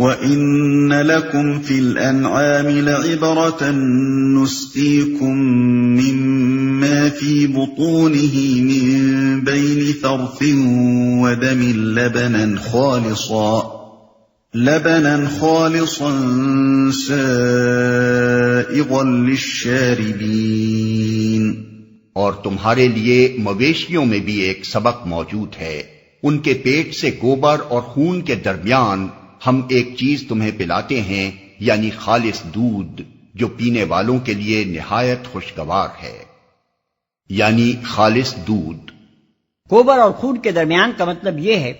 وَإِنَّ لَكُمْ فِي الْأَنْعَامِ لَعِبْرَةً نُسْقِيكُم مِّمَّا فِي بُطُونِهِ مِن بَيْنِ فَرْثٍ وَدَمٍ لَبَنًا خَالِصًا سَائِغًا لِّلشَّارِبِينَ۔ اور تمہارے لیے مویشیوں میں بھی ایک سبق موجود ہے، ان کے پیٹ سے گوبر اور خون کے درمیان ہم ایک چیز تمہیں پلاتے ہیں، یعنی خالص دودھ جو پینے والوں کے لیے نہایت خوشگوار ہے، یعنی خالص دودھ۔ گوبر اور خون کے درمیان کا مطلب یہ ہے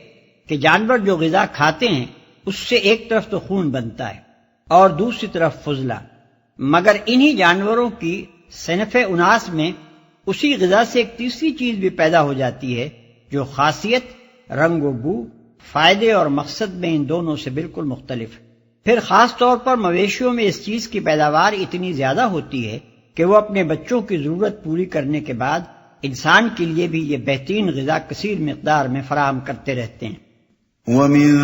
کہ جانور جو غذا کھاتے ہیں اس سے ایک طرف تو خون بنتا ہے اور دوسری طرف فضلہ، مگر انہی جانوروں کی صنف اناس میں اسی غذا سے ایک تیسری چیز بھی پیدا ہو جاتی ہے جو خاصیت، رنگ و بو، فائدے اور مقصد میں ان دونوں سے بالکل مختلف ہے۔ پھر خاص طور پر مویشیوں میں اس چیز کی پیداوار اتنی زیادہ ہوتی ہے کہ وہ اپنے بچوں کی ضرورت پوری کرنے کے بعد انسان کے لیے بھی یہ بہترین غذا کثیر مقدار میں فراہم کرتے رہتے ہیں۔ وَمِن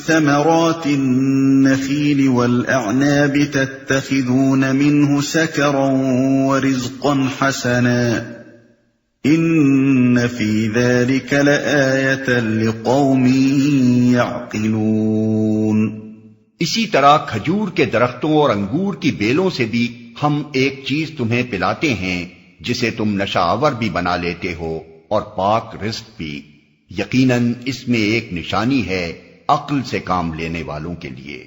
ثَمَرَاتِ النَّخِيلِ وَالْأَعْنَابِ تَتَّخِذُونَ مِنْهُ سَكَرًا وَرِزْقًا حَسَنًا إِنَّ فِي ذَلِكَ لَآيَةً لِقَوْمٍ يَعْقِلُونَ۔ اسی طرح کھجور کے درختوں اور انگور کی بیلوں سے بھی ہم ایک چیز تمہیں پلاتے ہیں جسے تم نشہ آور بھی بنا لیتے ہو، اور پاک رزق بھی۔ یقیناً اس میں ایک نشانی ہے عقل سے کام لینے والوں کے لیے۔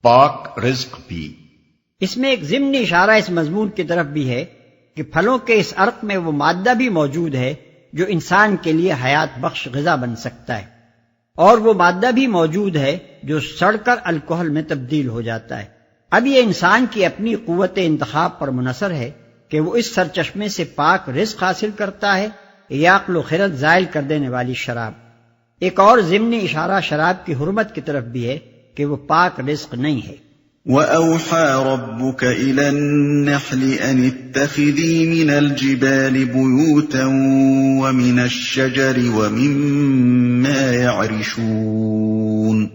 پاک رزق بھی، اس میں ایک ضمنی اشارہ اس مضمون کی طرف بھی ہے کہ پھلوں کے اس عرق میں وہ مادہ بھی موجود ہے جو انسان کے لیے حیات بخش غذا بن سکتا ہے، اور وہ مادہ بھی موجود ہے جو سڑ کر الکحل میں تبدیل ہو جاتا ہے۔ اب یہ انسان کی اپنی قوت انتخاب پر منحصر ہے کہ وہ اس سرچشمے سے پاک رزق حاصل کرتا ہے یا عقل و خرد زائل کر دینے والی شراب۔ ایک اور ضمنی اشارہ شراب کی حرمت کی طرف بھی ہے کہ وہ پاک رزق نہیں ہے۔ وَأَوْحَى رَبُّكَ إِلَى النَّحْلِ أَنِ اتَّخِذِي مِنَ الْجِبَالِ بُيُوتًا وَمِنَ الشَّجَرِ وَمِمَّا يَعْرِشُونَ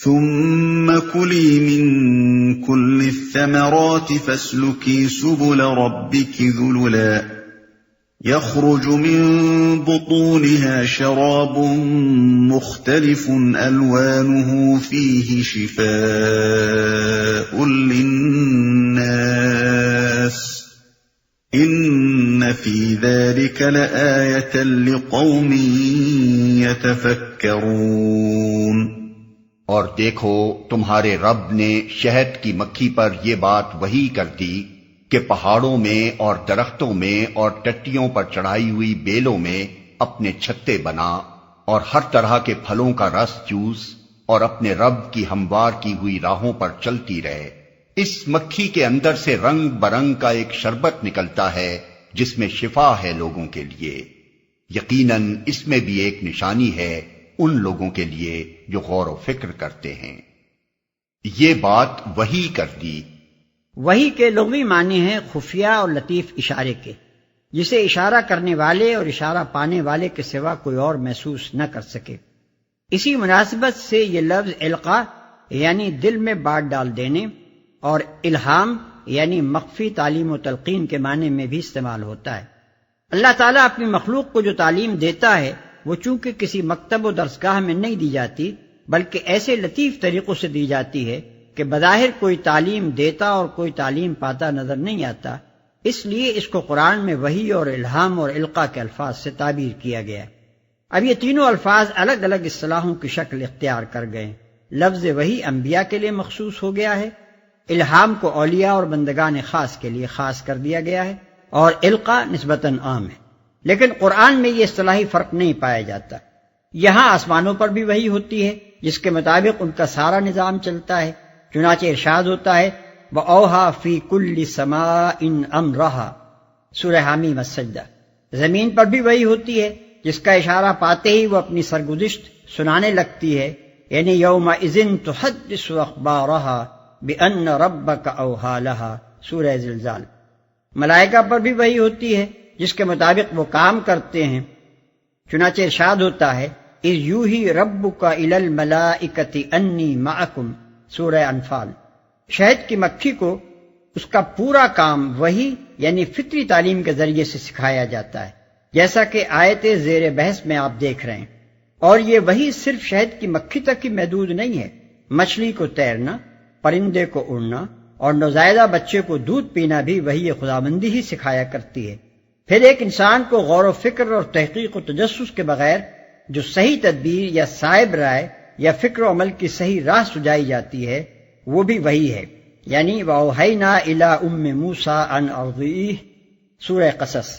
ثُمَّ كُلِي مِن كُلِّ الثَّمَرَاتِ فَاسْلُكِي سُبُلَ رَبِّكِ ذُلُلًا يَخْرُجُ مِن بُطُونِهَا شَرَابٌ مُخْتَلِفٌ أَلْوَانُهُ فِيهِ شِفَاءٌ لِلنَّاسِ إِنَّ فِي ذَلِكَ لَآيَةً لِقَوْمٍ يَتَفَكَّرُونَ۔ اور دیکھو تمہارے رب نے شہد کی مکھی پر یہ بات وحی کر دی کہ پہاڑوں میں اور درختوں میں اور ٹٹیوں پر چڑھائی ہوئی بیلوں میں اپنے چھتے بنا اور ہر طرح کے پھلوں کا رس چوس اور اپنے رب کی ہموار کی ہوئی راہوں پر چلتی رہے۔ اس مکھی کے اندر سے رنگ برنگ کا ایک شربت نکلتا ہے جس میں شفا ہے لوگوں کے لیے۔ یقیناً اس میں بھی ایک نشانی ہے ان لوگوں کے لیے جو غور و فکر کرتے ہیں۔ یہ بات وحی کر دی۔ وحی کے لغوی معنی ہیں خفیہ اور لطیف اشارے کے، جسے اشارہ کرنے والے اور اشارہ پانے والے کے سوا کوئی اور محسوس نہ کر سکے۔ اسی مناسبت سے یہ لفظ القاء یعنی دل میں بات ڈال دینے اور الہام یعنی مخفی تعلیم و تلقین کے معنی میں بھی استعمال ہوتا ہے۔ اللہ تعالیٰ اپنی مخلوق کو جو تعلیم دیتا ہے وہ چونکہ کسی مکتب و درسگاہ میں نہیں دی جاتی بلکہ ایسے لطیف طریقوں سے دی جاتی ہے کہ بظاہر کوئی تعلیم دیتا اور کوئی تعلیم پاتا نظر نہیں آتا، اس لیے اس کو قرآن میں وحی اور الہام اور القاء کے الفاظ سے تعبیر کیا گیا ہے۔ اب یہ تینوں الفاظ الگ الگ اصطلاحوں کی شکل اختیار کر گئے۔ لفظ وحی انبیاء کے لیے مخصوص ہو گیا ہے، الہام کو اولیاء اور بندگان خاص کے لیے خاص کر دیا گیا ہے، اور القاء نسبتاً عام ہے۔ لیکن قرآن میں یہ اصطلاحی فرق نہیں پایا جاتا۔ یہاں آسمانوں پر بھی وحی ہوتی ہے جس کے مطابق ان کا سارا نظام چلتا ہے، چنانچہ ارشاد ہوتا ہے وَأَوْحَى فِي كُلِّ سَمَاءٍ أَمْرَهَا سورہ حامیم السجدہ۔ زمین پر بھی وحی ہوتی ہے جس کا اشارہ پاتے ہی وہ اپنی سرگزشت سنانے لگتی ہے، یعنی یومئذ تحدث اخبارها بأن ربک اوحی لها سورہ زلزال۔ ملائکہ پر بھی وحی ہوتی ہے جس کے مطابق وہ کام کرتے ہیں، چنانچہ ارشاد ہوتا ہے اذ یوحی ربک الی الملائکۃ انی معکم، سورہ انفال۔ شہد کی مکھی کو اس کا پورا کام وحی یعنی فطری تعلیم کے ذریعے سے سکھایا جاتا ہے، جیسا کہ آیت زیر بحث میں آپ دیکھ رہے ہیں۔ اور یہ وحی صرف شہد کی مکھی تک ہی محدود نہیں ہے، مچھلی کو تیرنا، پرندے کو اڑنا اور نوزائیدہ بچے کو دودھ پینا بھی وحی خداوندی ہی سکھایا کرتی ہے۔ پھر ایک انسان کو غور و فکر اور تحقیق و تجسس کے بغیر جو صحیح تدبیر یا صائب رائے یا فکر و عمل کی صحیح راہ سجائی جاتی ہے وہ بھی وحی ہے، یعنی وَأَوْحَيْنَا إِلَىٰ أُمِّ مُوسَىٰ أَنْ أَرْضِعِيهِ، سورہ قصص۔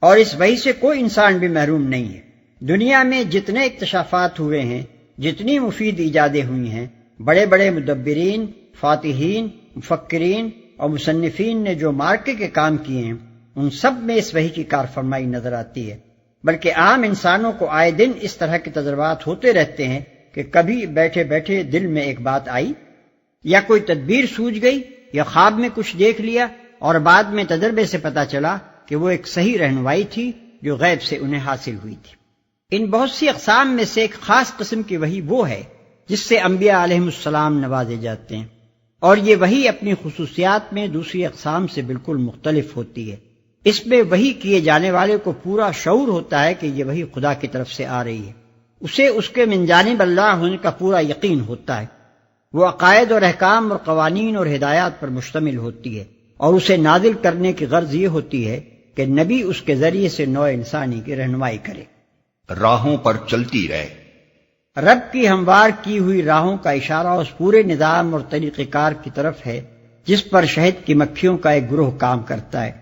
اور اس وحی سے کوئی انسان بھی محروم نہیں ہے۔ دنیا میں جتنے اکتشافات ہوئے ہیں، جتنی مفید ایجادیں ہوئی ہیں، بڑے بڑے مدبرین، فاتحین، مفکرین اور مصنفین نے جو مارکے کے کام کیے ہیں، ان سب میں اس وحی کی کارفرمائی نظر آتی ہے۔ بلکہ عام انسانوں کو آئے دن اس طرح کے تجربات ہوتے رہتے ہیں کہ کبھی بیٹھے بیٹھے دل میں ایک بات آئی، یا کوئی تدبیر سوجھ گئی، یا خواب میں کچھ دیکھ لیا، اور بعد میں تجربے سے پتہ چلا کہ وہ ایک صحیح رہنمائی تھی جو غیب سے انہیں حاصل ہوئی تھی۔ ان بہت سی اقسام میں سے ایک خاص قسم کی وحی وہ ہے جس سے انبیاء علیہ السلام نوازے جاتے ہیں، اور یہ وحی اپنی خصوصیات میں دوسری اقسام سے بالکل مختلف ہوتی ہے۔ اس میں وحی کیے جانے والے کو پورا شعور ہوتا ہے کہ یہ وحی خدا کی طرف سے آ رہی ہے، اسے اس کے من جانب اللہ ہونے کا پورا یقین ہوتا ہے، وہ عقائد اور احکام اور قوانین اور ہدایات پر مشتمل ہوتی ہے، اور اسے نازل کرنے کی غرض یہ ہوتی ہے کہ نبی اس کے ذریعے سے نوع انسانی کی رہنمائی کرے، راہوں پر چلتی رہے۔ رب کی ہموار کی ہوئی راہوں کا اشارہ اس پورے نظام اور طریقہ کار کی طرف ہے جس پر شہد کی مکھیوں کا ایک گروہ کام کرتا ہے۔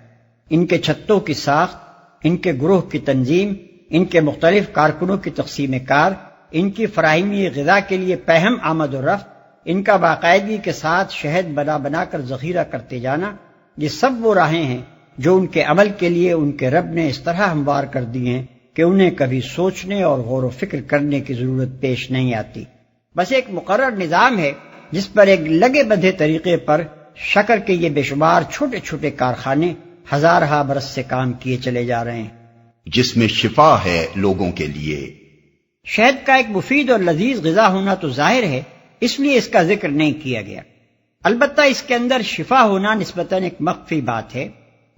ان کے چھتوں کی ساخت، ان کے گروہ کی تنظیم، ان کے مختلف کارکنوں کی تقسیم کار، ان کی فراہمی غذا کے لیے پہم آمد و رفت، ان کا باقاعدگی کے ساتھ شہد بنا بنا کر ذخیرہ کرتے جانا، یہ سب وہ راہیں ہیں جو ان کے عمل کے لیے ان کے رب نے اس طرح ہموار کر دی ہیں کہ انہیں کبھی سوچنے اور غور و فکر کرنے کی ضرورت پیش نہیں آتی۔ بس ایک مقرر نظام ہے جس پر ایک لگے بدھے طریقے پر شکر کے یہ بے شمار چھوٹے چھوٹے کارخانے ہزارہا برس سے کام کیے چلے جا رہے ہیں، جس میں شفا ہے لوگوں کے لیے۔ شہد کا ایک مفید اور لذیذ غذا ہونا تو ظاہر ہے، اس لیے اس کا ذکر نہیں کیا گیا۔ البتہ اس کے اندر شفا ہونا نسبتاً ایک مخفی بات ہے،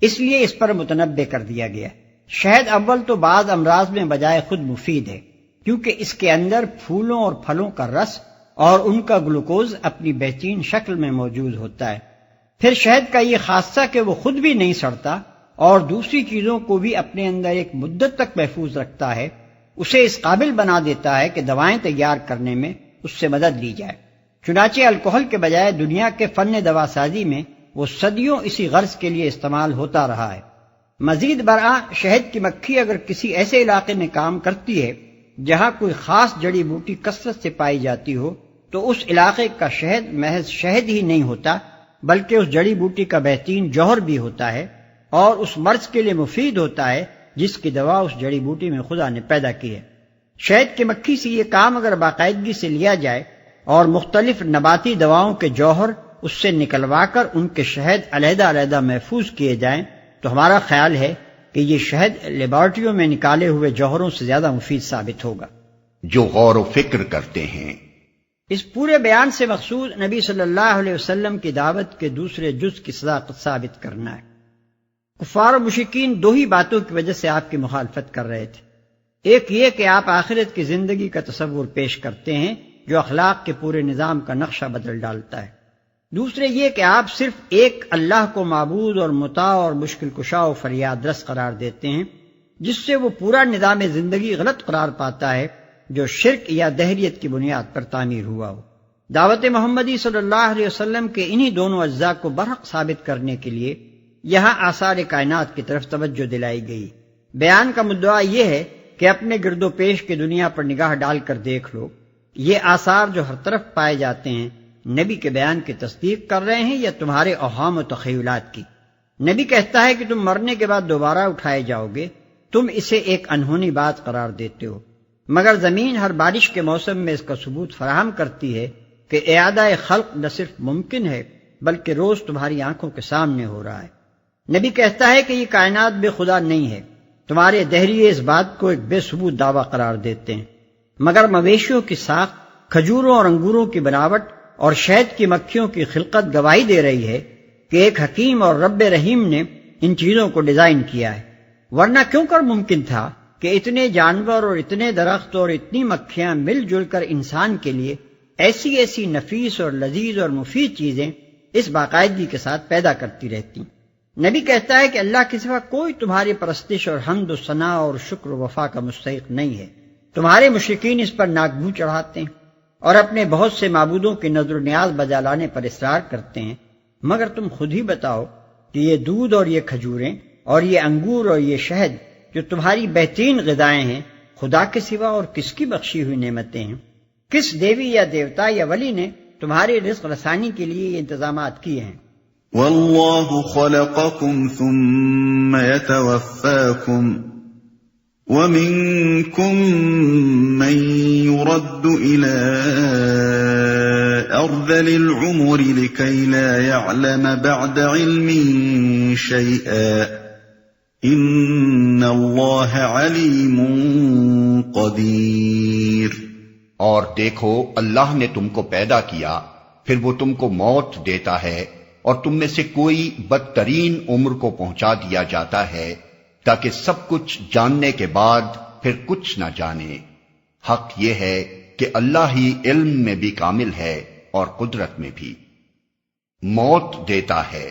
اس لیے اس پر متنبہ کر دیا گیا۔ شہد اول تو بعض امراض میں بجائے خود مفید ہے، کیونکہ اس کے اندر پھولوں اور پھلوں کا رس اور ان کا گلوکوز اپنی بہترین شکل میں موجود ہوتا ہے۔ پھر شہد کا یہ خاصہ کہ وہ خود بھی نہیں سڑتا اور دوسری چیزوں کو بھی اپنے اندر ایک مدت تک محفوظ رکھتا ہے، اسے اس قابل بنا دیتا ہے کہ دوائیں تیار کرنے میں اس سے مدد لی جائے۔ چنانچہ الکحل کے بجائے دنیا کے فن دوا سازی میں وہ صدیوں اسی غرض کے لیے استعمال ہوتا رہا ہے۔ مزید برآں شہد کی مکھی اگر کسی ایسے علاقے میں کام کرتی ہے جہاں کوئی خاص جڑی بوٹی کثرت سے پائی جاتی ہو تو اس علاقے کا شہد محض شہد ہی نہیں ہوتا بلکہ اس جڑی بوٹی کا بہترین جوہر بھی ہوتا ہے اور اس مرض کے لیے مفید ہوتا ہے جس کی دوا اس جڑی بوٹی میں خدا نے پیدا کی ہے۔ شہد کی مکھی سے یہ کام اگر باقاعدگی سے لیا جائے اور مختلف نباتی دواؤں کے جوہر اس سے نکلوا کر ان کے شہد علیحدہ علیحدہ محفوظ کیے جائیں تو ہمارا خیال ہے کہ یہ شہد لیبارٹریوں میں نکالے ہوئے جوہروں سے زیادہ مفید ثابت ہوگا۔ جو غور و فکر کرتے ہیں۔ اس پورے بیان سے مقصود نبی صلی اللہ علیہ وسلم کی دعوت کے دوسرے جز کی صداقت ثابت کرنا ہے۔ کفار و مشرکین دو ہی باتوں کی وجہ سے آپ کی مخالفت کر رہے تھے، ایک یہ کہ آپ آخرت کی زندگی کا تصور پیش کرتے ہیں جو اخلاق کے پورے نظام کا نقشہ بدل ڈالتا ہے، دوسرے یہ کہ آپ صرف ایک اللہ کو معبود اور مطاع اور مشکل کشا و فریاد رس قرار دیتے ہیں، جس سے وہ پورا نظام زندگی غلط قرار پاتا ہے جو شرک یا دہریت کی بنیاد پر تعمیر ہوا ہو۔ دعوت محمدی صلی اللہ علیہ وسلم کے انہی دونوں اجزاء کو برحق ثابت کرنے کے لیے یہاں آثار کائنات کی طرف توجہ دلائی گئی۔ بیان کا مدعا یہ ہے کہ اپنے گرد و پیش کی دنیا پر نگاہ ڈال کر دیکھ لو، یہ آثار جو ہر طرف پائے جاتے ہیں نبی کے بیان کی تصدیق کر رہے ہیں یا تمہارے اوہام و تخیلات کی؟ نبی کہتا ہے کہ تم مرنے کے بعد دوبارہ اٹھائے جاؤ گے، تم اسے ایک انہونی بات قرار دیتے ہو، مگر زمین ہر بارش کے موسم میں اس کا ثبوت فراہم کرتی ہے کہ اعادہ خلق نہ صرف ممکن ہے بلکہ روز تمہاری آنکھوں کے سامنے ہو رہا ہے۔ نبی کہتا ہے کہ یہ کائنات بے خدا نہیں ہے، تمہارے دہریے اس بات کو ایک بے ثبوت دعویٰ قرار دیتے ہیں۔ مگر مویشیوں کی ساخت، کھجوروں اور انگوروں کی بناوٹ اور شہد کی مکھیوں کی خلقت گواہی دے رہی ہے کہ ایک حکیم اور رب رحیم نے ان چیزوں کو ڈیزائن کیا ہے، ورنہ کیوں کر ممکن تھا کہ اتنے جانور اور اتنے درخت اور اتنی مکھیاں مل جل کر انسان کے لیے ایسی ایسی نفیس اور لذیذ اور مفید چیزیں اس باقاعدگی کے ساتھ پیدا کرتی رہتی۔ نبی کہتا ہے کہ اللہ کے سوا کوئی تمہاری پرستش اور حمد و ثنا اور شکر و وفا کا مستحق نہیں ہے۔ تمہارے مشرکین اس پر ناک بو چڑھاتے ہیں اور اپنے بہت سے معبودوں کی نظر و نیاز بجا لانے پر اصرار کرتے ہیں، مگر تم خود ہی بتاؤ کہ یہ دودھ اور یہ کھجوریں اور یہ انگور اور یہ شہد جو تمہاری بہترین غذائیں ہیں، خدا کے سوا اور کس کی بخشی ہوئی نعمتیں ہیں؟ کس دیوی یا دیوتا یا ولی نے تمہاری رزق رسانی کے لیے یہ انتظامات کیے ہیں؟ واللہ خلقکم ثم یتوفاکم ومنکم من يرد الى ارذل العمر لكي لا يعلم بعد علم شيئا ان اللہ علیم قدیر۔ اور دیکھو اللہ نے تم کو پیدا کیا، پھر وہ تم کو موت دیتا ہے اور تم میں سے کوئی بدترین عمر کو پہنچا دیا جاتا ہے تاکہ سب کچھ جاننے کے بعد پھر کچھ نہ جانے۔ حق یہ ہے کہ اللہ ہی علم میں بھی کامل ہے اور قدرت میں بھی۔ موت دیتا ہے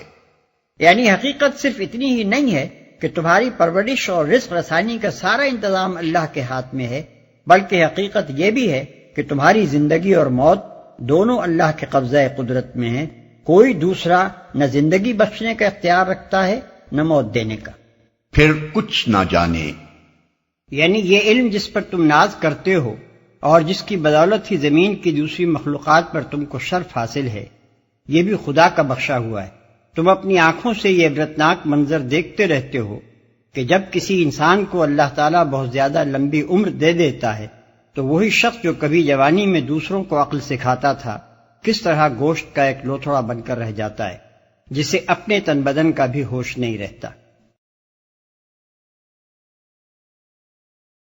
یعنی حقیقت صرف اتنی ہی نہیں ہے کہ تمہاری پرورش اور رزق رسانی کا سارا انتظام اللہ کے ہاتھ میں ہے، بلکہ حقیقت یہ بھی ہے کہ تمہاری زندگی اور موت دونوں اللہ کے قبضہ قدرت میں ہیں۔ کوئی دوسرا نہ زندگی بخشنے کا اختیار رکھتا ہے نہ موت دینے کا۔ پھر کچھ نہ جانے یعنی یہ علم جس پر تم ناز کرتے ہو اور جس کی بدولت ہی زمین کی دوسری مخلوقات پر تم کو شرف حاصل ہے، یہ بھی خدا کا بخشا ہوا ہے۔ تم اپنی آنکھوں سے یہ عبرتناک منظر دیکھتے رہتے ہو کہ جب کسی انسان کو اللہ تعالیٰ بہت زیادہ لمبی عمر دے دیتا ہے تو وہی شخص جو کبھی جوانی میں دوسروں کو عقل سکھاتا تھا کس طرح گوشت کا ایک لوتھڑا بن کر رہ جاتا ہے جسے اپنے تن بدن کا بھی ہوش نہیں رہتا۔